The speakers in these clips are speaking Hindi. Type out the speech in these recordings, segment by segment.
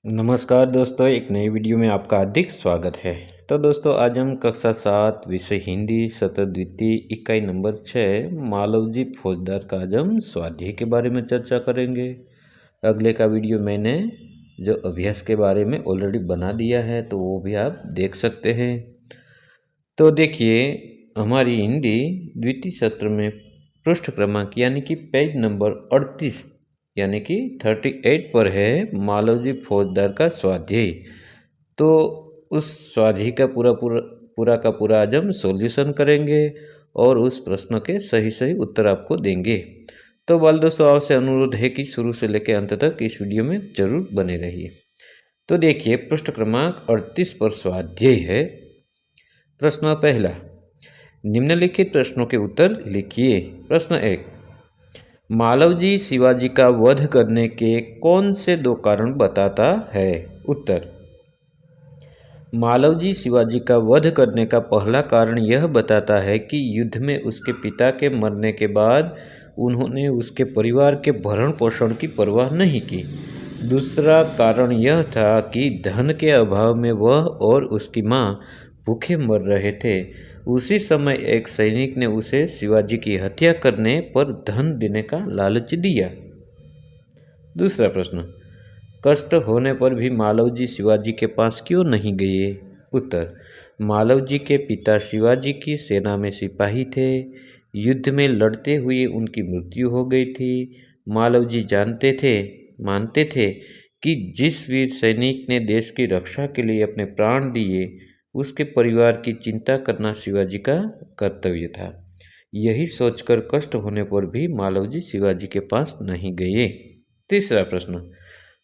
नमस्कार दोस्तों, एक नई वीडियो में आपका हार्दिक स्वागत है। तो दोस्तों, आज हम कक्षा 7 विषय हिंदी सत्र द्वितीय इकाई नंबर 6 मालवजी फौजदार का आज हम स्वाध्याय के बारे में चर्चा करेंगे। अगले का वीडियो मैंने जो अभ्यास के बारे में ऑलरेडी बना दिया है, तो वो भी आप देख सकते हैं। तो देखिए, हमारी हिंदी द्वितीय सत्र में पृष्ठ क्रमांक यानी कि पेज नंबर 38 यानी कि 38 पर है मालवजी फौजदार का स्वाध्याय। तो उस स्वाध्याय का पूरा आज हम सॉल्यूशन करेंगे और उस प्रश्न के सही सही उत्तर आपको देंगे। तो बाल दोस्तों, आपसे अनुरोध है कि शुरू से लेकर अंत तक इस वीडियो में जरूर बने रहिए। तो देखिए, पृष्ठ क्रमांक 38 पर स्वाध्याय है। प्रश्न पहला, निम्नलिखित प्रश्नों के उत्तर लिखिए। प्रश्न 1, मालवजी शिवाजी का वध करने के कौन से दो कारण बताता है? उत्तर, मालवजी शिवाजी का वध करने का पहला कारण यह बताता है कि युद्ध में उसके पिता के मरने के बाद उन्होंने उसके परिवार के भरण पोषण की परवाह नहीं की। दूसरा कारण यह था कि धन के अभाव में वह और उसकी मां भूखे मर रहे थे। उसी समय एक सैनिक ने उसे शिवाजी की हत्या करने पर धन देने का लालच दिया। दूसरा प्रश्न, कष्ट होने पर भी मालवजी शिवाजी के पास क्यों नहीं गए? उत्तर, मालवजी के पिता शिवाजी की सेना में सिपाही थे। युद्ध में लड़ते हुए उनकी मृत्यु हो गई थी। मालवजी मानते थे कि जिस वीर सैनिक ने देश की रक्षा के लिए अपने प्राण दिए, उसके परिवार की चिंता करना शिवाजी का कर्तव्य था। यही सोचकर कष्ट होने पर भी मालवजी शिवाजी के पास नहीं गए। तीसरा प्रश्न,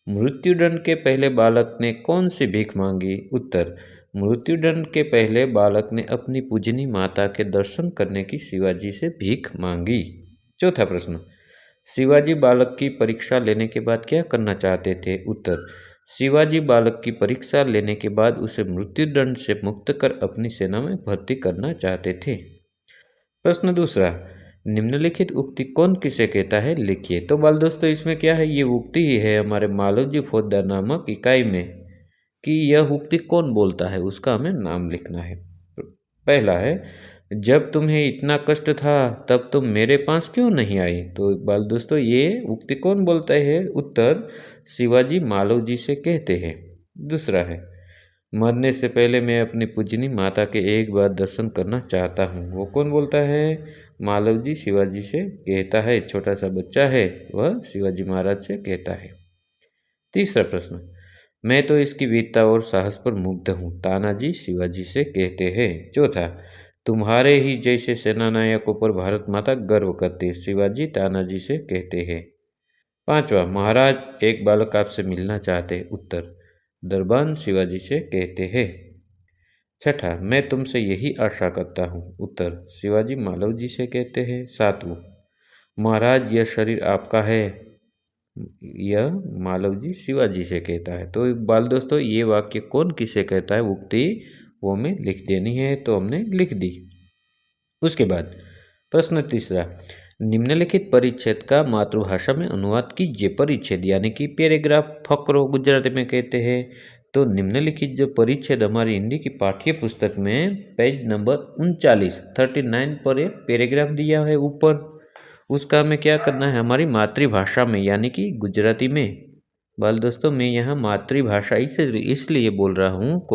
मृत्युदंड के पहले बालक ने कौन सी भीख मांगी? उत्तर, मृत्युदंड के पहले बालक ने अपनी पूजनी माता के दर्शन करने की शिवाजी से भीख मांगी। चौथा प्रश्न, शिवाजी बालक की परीक्षा लेने के बाद क्या करना चाहते थे? उत्तर, शिवाजी बालक की परीक्षा लेने के बाद उसे मृत्युदंड से मुक्त कर अपनी सेना में भर्ती करना चाहते थे। प्रश्न दूसरा, निम्नलिखित उक्ति कौन किसे कहता है? लिखिए। तो बाल दोस्तों, इसमें क्या है, ये उक्ति ही है हमारे मालवजी फौजदार नामक इकाई में कि यह उक्ति कौन बोलता है, उसका हमें नाम लिखना है। पहला है, जब तुम्हें इतना कष्ट था तब तुम मेरे पास क्यों नहीं आई? तो बाल दोस्तों, ये उक्ति कौन बोलता है? उत्तर, शिवाजी मालवजी से कहते हैं। दूसरा है, मरने से पहले मैं अपनी पूजनी माता के एक बार दर्शन करना चाहता हूँ। वो कौन बोलता है? मालवजी शिवाजी से कहता है। छोटा सा बच्चा है, वह शिवाजी महाराज से कहता है। तीसरा प्रश्न, मैं तो इसकी वीरता और साहस पर मुग्ध हूँ। तानाजी शिवाजी से कहते हैं। चौथा, तुम्हारे ही जैसे सेना नायकों पर भारत माता गर्व करती है। शिवाजी तानाजी से कहते हैं। पांचवा, महाराज एक बालक आपसे मिलना चाहते। उत्तर, दरबान शिवाजी से कहते हैं। छठा, मैं तुमसे यही आशा करता हूँ। उत्तर, शिवाजी मालवजी से कहते हैं। सातवां, महाराज यह शरीर आपका है। यह मालवजी शिवाजी से कहता है। तो बाल दोस्तों, ये वाक्य कौन किसे कहता है, उक्ति वो हमें लिख देनी है। तो हमने लिख दी। उसके बाद प्रश्न तीसरा, निम्नलिखित परिच्छेद का मातृभाषा में अनुवाद कीजिए। परिच्छेद यानी कि पैराग्राफ, फकरो गुजराती में कहते हैं। तो निम्नलिखित जो परिच्छेद हमारी हिंदी की पाठ्य पुस्तक में पेज नंबर 39 पर एक पैराग्राफ दिया है ऊपर, उसका हमें क्या करना है, हमारी मातृभाषा में यानी कि गुजराती में। बाल दोस्तों, मैं यहाँ मातृभाषा इसलिए बोल रहा हूँ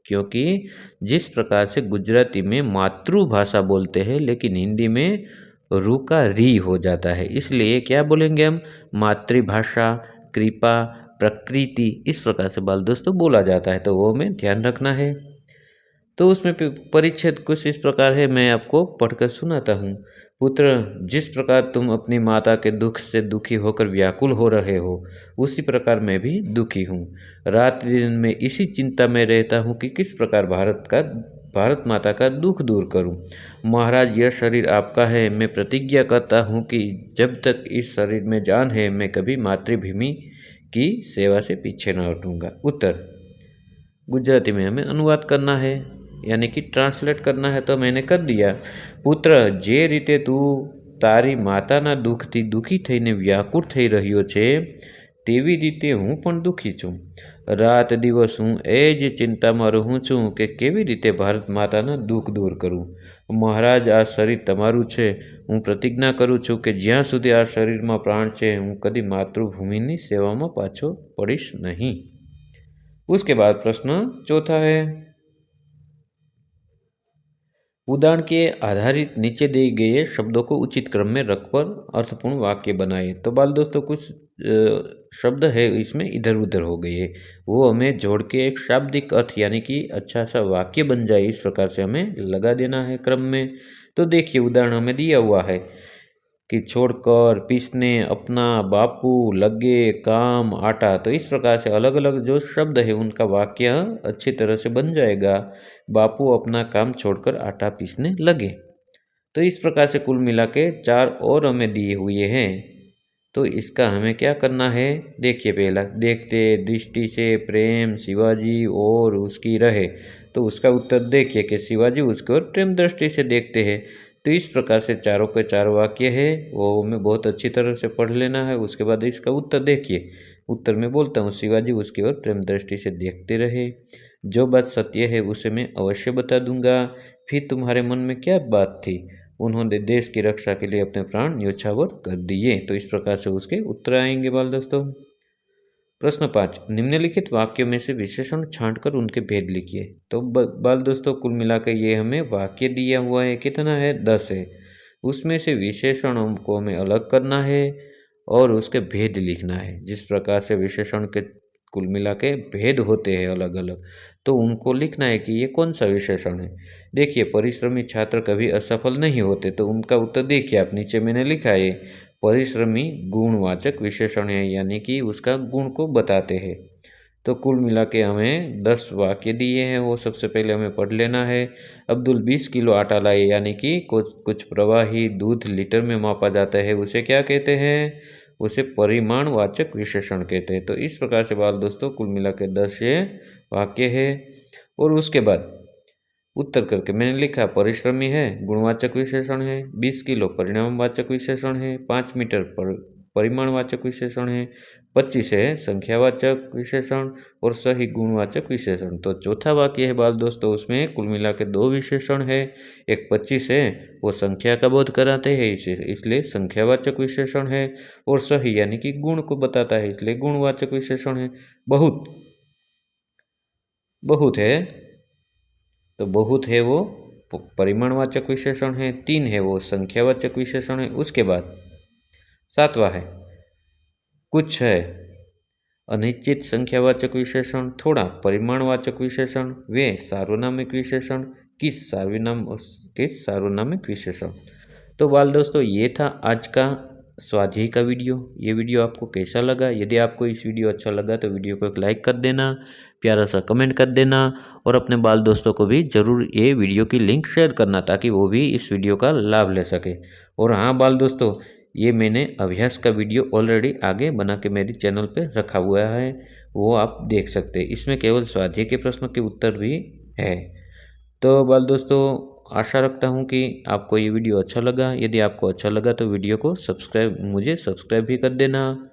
क्योंकि जिस प्रकार से गुजराती में मातृभाषा बोलते हैं, लेकिन हिंदी में रू का री हो जाता है, इसलिए क्या बोलेंगे हम, मातृभाषा, कृपा, प्रकृति, इस प्रकार से बाल दोस्तों बोला जाता है। तो वो हमें ध्यान रखना है। तो उसमें परिच्छेद कुछ इस प्रकार है, मैं आपको पढ़कर सुनाता हूँ। पुत्र, जिस प्रकार तुम अपनी माता के दुख से दुखी होकर व्याकुल हो रहे हो, उसी प्रकार मैं भी दुखी हूँ। रात दिन में इसी चिंता में रहता हूँ कि किस प्रकार भारत माता का दुख दूर करूं। महाराज यह शरीर आपका है। मैं प्रतिज्ञा करता हूं कि जब तक इस शरीर में जान है, मैं कभी मातृभूमि की सेवा से पीछे न हटूंगा। उत्तर, गुजराती में हमें अनुवाद करना है यानी कि ट्रांसलेट करना है। तो मैंने कर दिया। पुत्र, जे रीते तू તારી માતાના દુઃખથી દુઃખી થઈને વ્યાકુળ થઈ રહ્યો છે, તેવી રીતે હું પણ દુઃખી છું. રાત દિવસ હું એ જ ચિંતામાં રહું છું કે કેવી રીતે ભારત માતાના દુઃખ દૂર કરું. મહારાજ, આ શરીર તમારું છે. હું પ્રતિજ્ઞા કરું છું કે જ્યાં સુધી આ શરીરમાં પ્રાણ છે, હું કદી માતૃભૂમિની સેવામાં પાછો પડીશ नहीं. उसके बाद प्रश्न चौथा है, उदाहरण के आधारित नीचे दिए गए शब्दों को उचित क्रम में रखकर अर्थपूर्ण वाक्य बनाए. तो बाल दोस्तों कुछ शब्द है इसमें इधर उधर हो गए है, वो हमें जोड़ के एक शाब्दिक अर्थ यानी कि अच्छा सा वाक्य बन जाए, इस प्रकार से हमें लगा देना है क्रम में. तो देखिए उदाहरण हमें दिया हुआ है कि छोड़कर, पीसने, अपना, बापू, लगे, काम, आटा. तो इस प्रकार से अलग अलग जो शब्द है उनका वाक्य अच्छी तरह से बन जाएगा. बापू अपना काम छोड़कर आटा पीसने लगे. तो इस प्रकार से कुल मिला के 4 और हमें दिए हुए हैं. तो इसका हमें क्या करना है, देखिए पहला, देखते, दृष्टि से, प्रेम, शिवाजी और उसकी रहे. तो उसका उत्तर देखिए कि शिवाजी उसको और प्रेम दृष्टि से देखते हैं. तो इस प्रकार से चारों के 4 वाक्य है वो हमें बहुत अच्छी तरह से पढ़ लेना है. उसके बाद इसका उत्तर देखिए. उत्तर में बोलता हूँ, शिवाजी उसकी ओर प्रेम दृष्टि से देखते रहे. जो बात सत्य है उसे मैं अवश्य बता दूंगा. फिर तुम्हारे मन में क्या बात थी? उन्होंने देश की रक्षा के लिए अपने प्राण न्योछावर कर दिए. तो इस प्रकार से उसके उत्तर आएंगे बाल दोस्तों. प्रश्न 5, निम्नलिखित वाक्यों में से विशेषण छांटकर उनके भेद लिखिए. तो बाल दोस्तों कुल मिलाकर ये हमें वाक्य दिया हुआ है, कितना है, 10 है. उसमें से विशेषणों को हमें अलग करना है और उसके भेद लिखना है. जिस प्रकार से विशेषण के कुल मिला के भेद होते हैं अलग अलग, तो उनको लिखना है कि ये कौन सा विशेषण है. देखिए, परिश्रमी छात्र कभी असफल नहीं होते. तो उनका उत्तर देखिए आप, नीचे मैंने लिखा है परिश्रमी गुणवाचक विशेषण है, यानी कि उसका गुण को बताते हैं. तो कुल मिला के हमें 10 वाक्य दिए हैं, वो सबसे पहले हमें पढ़ लेना है. अब्दुल 20 किलो आटा लाए, यानी कि कुछ प्रवाही दूध लीटर में मापा जाता है, उसे क्या कहते हैं, उसे परिमाणवाचक विशेषण कहते हैं. तो इस प्रकार से बाल दोस्तों कुल मिला के 10 ये वाक्य है. और उसके बाद उत्तर करके मैंने लिखा परिश्रमी है गुणवाचक विशेषण है, 20 किलो परिणामवाचक विशेषण है, 5 मीटर परिमाणवाचक विशेषण है, 25 है संख्यावाचक विशेषण और सही गुणवाचक विशेषण. तो चौथा वाक्य है बाल दोस्तों, उसमें कुल मिला के 2 विशेषण है. एक 25 है, वो संख्या का बोध कराते हैं इसलिए संख्यावाचक विशेषण है, और सही यानी कि गुण को बताता है इसलिए गुणवाचक विशेषण है. बहुत है, तो बहुत है वो परिमाणवाचक विशेषण है. 3 है वो संख्यावाचक विशेषण है. उसके बाद 7वां है कुछ है अनिश्चित संख्यावाचक विशेषण, थोड़ा परिमाणवाचक विशेषण, वे सार्वनामिक विशेषण, किस सार्वनामिक विशेषण. तो बाल दोस्तों ये था आज का स्वाध्याय का वीडियो. ये वीडियो आपको कैसा लगा? यदि आपको इस वीडियो अच्छा लगा तो वीडियो को एक लाइक कर देना, प्यारा सा कमेंट कर देना और अपने बाल दोस्तों को भी ज़रूर ये वीडियो की लिंक शेयर करना ताकि वो भी इस वीडियो का लाभ ले सके. और हाँ बाल दोस्तों, ये मैंने अभ्यास का वीडियो ऑलरेडी आगे बना के मेरे चैनल पे रखा हुआ है, वो आप देख सकते हैं. इसमें केवल स्वाध्याय के प्रश्नों के उत्तर भी है. तो बाल दोस्तों आशा रखता हूँ कि आपको ये वीडियो अच्छा लगा. यदि आपको अच्छा लगा तो वीडियो को मुझे सब्सक्राइब भी कर देना,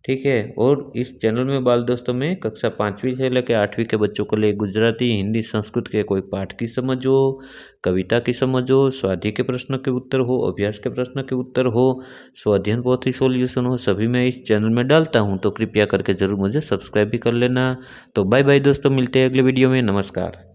ठीक है. और इस चैनल में बाल दोस्तों में कक्षा 5वीं से लेकर 8वीं के बच्चों को लिए गुजराती, हिंदी, संस्कृत के कोई पाठ की समझ हो, कविता की समझ हो, स्वाध्याय के प्रश्न के उत्तर हो, अभ्यास के प्रश्न के उत्तर हो, स्वाध्याय पोथी सॉल्यूशन हो, सभी मैं इस चैनल में डालता हूँ. तो कृपया करके ज़रूर मुझे सब्सक्राइब भी कर लेना. तो बाय बाय दोस्तों, मिलते हैं अगले वीडियो में. नमस्कार.